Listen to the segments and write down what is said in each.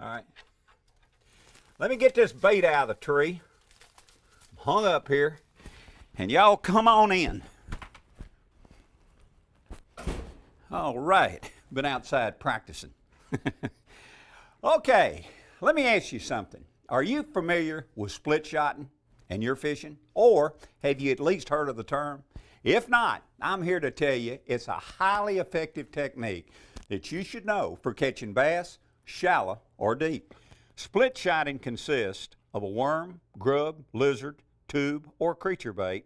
All right. Let me get this bait out of the tree. I'm hung up here. And y'all come on in. All right. Been outside practicing. Okay. Let me ask you something. Are you familiar with split shotting and you're fishing? Or have you at least heard of the term? If not, I'm here to tell you it's a highly effective technique that you should know for catching bass, shallow or deep. Split shotting consists of a worm, grub, lizard, tube, or creature bait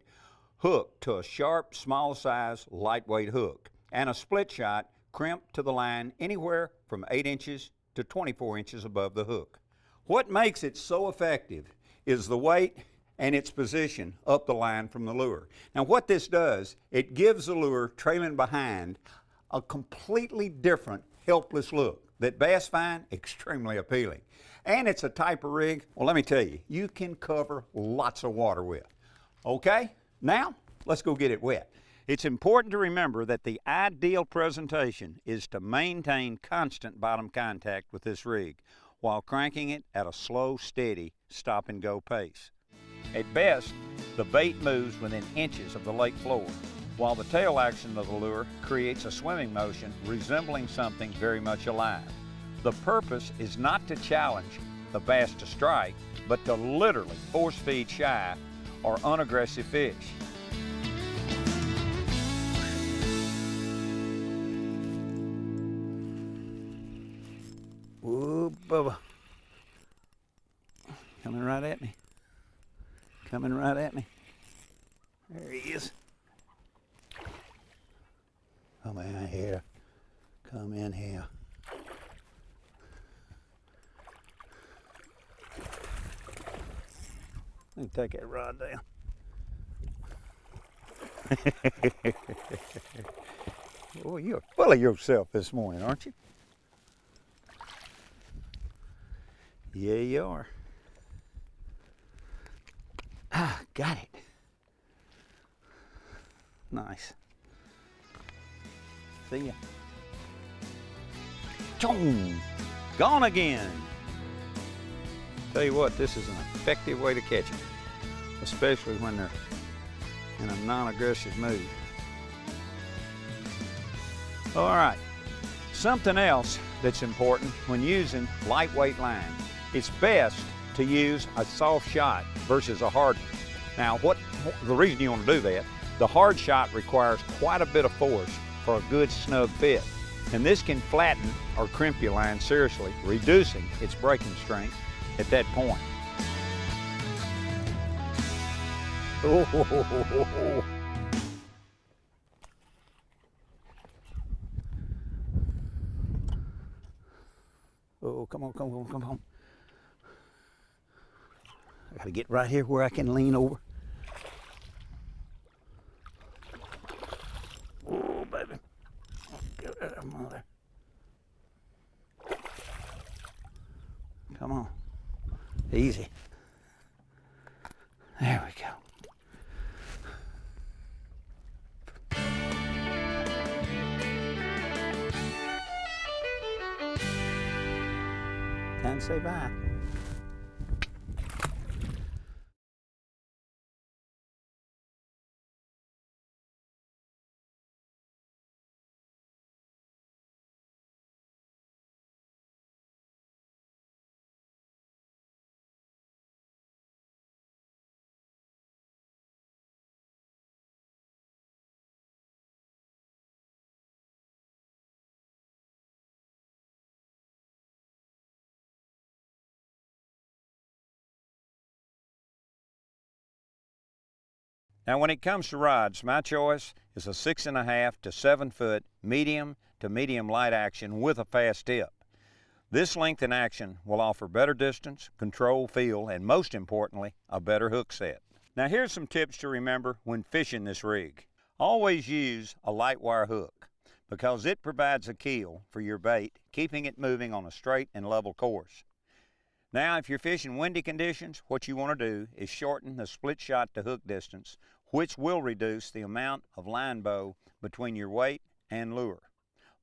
hooked to a sharp, small size, lightweight hook, and a split shot crimped to the line anywhere from 8 inches to 24 inches above the hook. What makes it so effective is the weight and its position up the line from the lure. Now what this does, it gives the lure trailing behind a completely different, helpless look that bass find extremely appealing. And it's a type of rig, well let me tell you, you can cover lots of water with. Okay, now let's go get it wet. It's important to remember that the ideal presentation is to maintain constant bottom contact with this rig while cranking it at a slow, steady, stop-and-go pace. At best, the bait moves within inches of the lake floor, while the tail action of the lure creates a swimming motion resembling something very much alive. The purpose is not to challenge the bass to strike, but to literally force feed shy or unaggressive fish. Whoa, Bubba. Coming right at me. Coming right at me. There he is. Come in here. Come in here. Let me take that rod down. Oh, you're full of yourself this morning, aren't you? Yeah, you are. Ah, got it. Nice. See ya. Choom! Gone again. Tell you what, this is an effective way to catch them, especially when they're in a non-aggressive mood. All right, something else that's important when using lightweight line. It's best to use a soft shot versus a hard one. Now, the reason you want to do that, the hard shot requires quite a bit of force for a good snug fit. And this can flatten or crimp your line seriously, reducing its breaking strength at that point. Oh. Oh, come on, come on, come on. I gotta get right here where I can lean over. Oh, baby. Get rid of mother. Come on. Easy. There we go. Time to say bye. Now when it comes to rods, my choice is a 6.5 to 7 foot medium to medium light action with a fast tip. This length in action will offer better distance, control, feel, and most importantly, a better hook set. Now here's some tips to remember when fishing this rig. Always use a light wire hook because it provides a keel for your bait, keeping it moving on a straight and level course. Now, if you're fishing windy conditions, what you want to do is shorten the split shot to hook distance, which will reduce the amount of line bow between your weight and lure.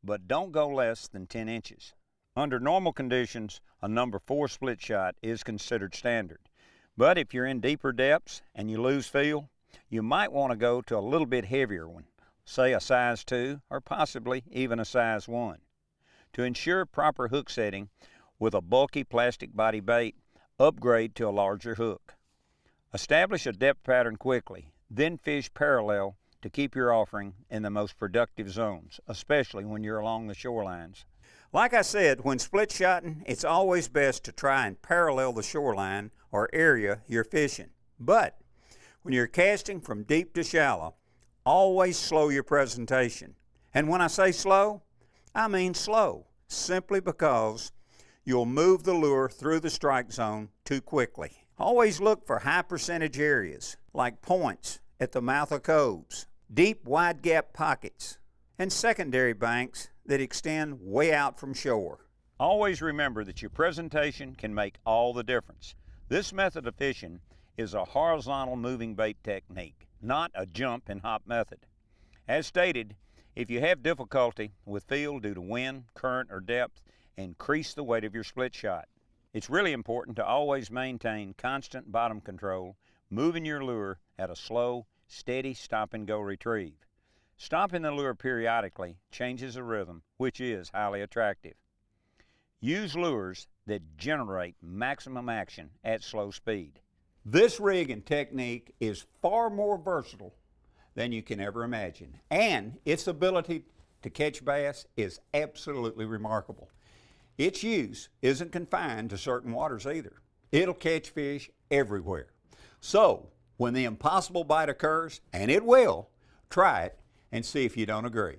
But don't go less than 10 inches. Under normal conditions, a number 4 split shot is considered standard. But if you're in deeper depths and you lose feel, you might want to go to a little bit heavier one, say a size 2 or possibly even a size 1. To ensure proper hook setting with a bulky plastic body bait, upgrade to a larger hook. Establish a depth pattern quickly, then fish parallel to keep your offering in the most productive zones, especially when you're along the shorelines. Like I said, when split shotting, it's always best to try and parallel the shoreline or area you're fishing. But when you're casting from deep to shallow, always slow your presentation. And when I say slow, I mean slow, simply because you'll move the lure through the strike zone too quickly. Always look for high percentage areas, like points at the mouth of coves, deep wide gap pockets, and secondary banks that extend way out from shore. Always remember that your presentation can make all the difference. This method of fishing is a horizontal moving bait technique, not a jump and hop method. As stated, if you have difficulty with feel due to wind, current, or depth, increase the weight of your split shot. It's really important to always maintain constant bottom control, moving your lure at a slow, steady stop-and-go retrieve. Stopping the lure periodically changes the rhythm, which is highly attractive. Use lures that generate maximum action at slow speed. This rigging technique is far more versatile than you can ever imagine, and its ability to catch bass is absolutely remarkable. Its use isn't confined to certain waters either. It'll catch fish everywhere. So, when the impossible bite occurs, and it will, try it and see if you don't agree.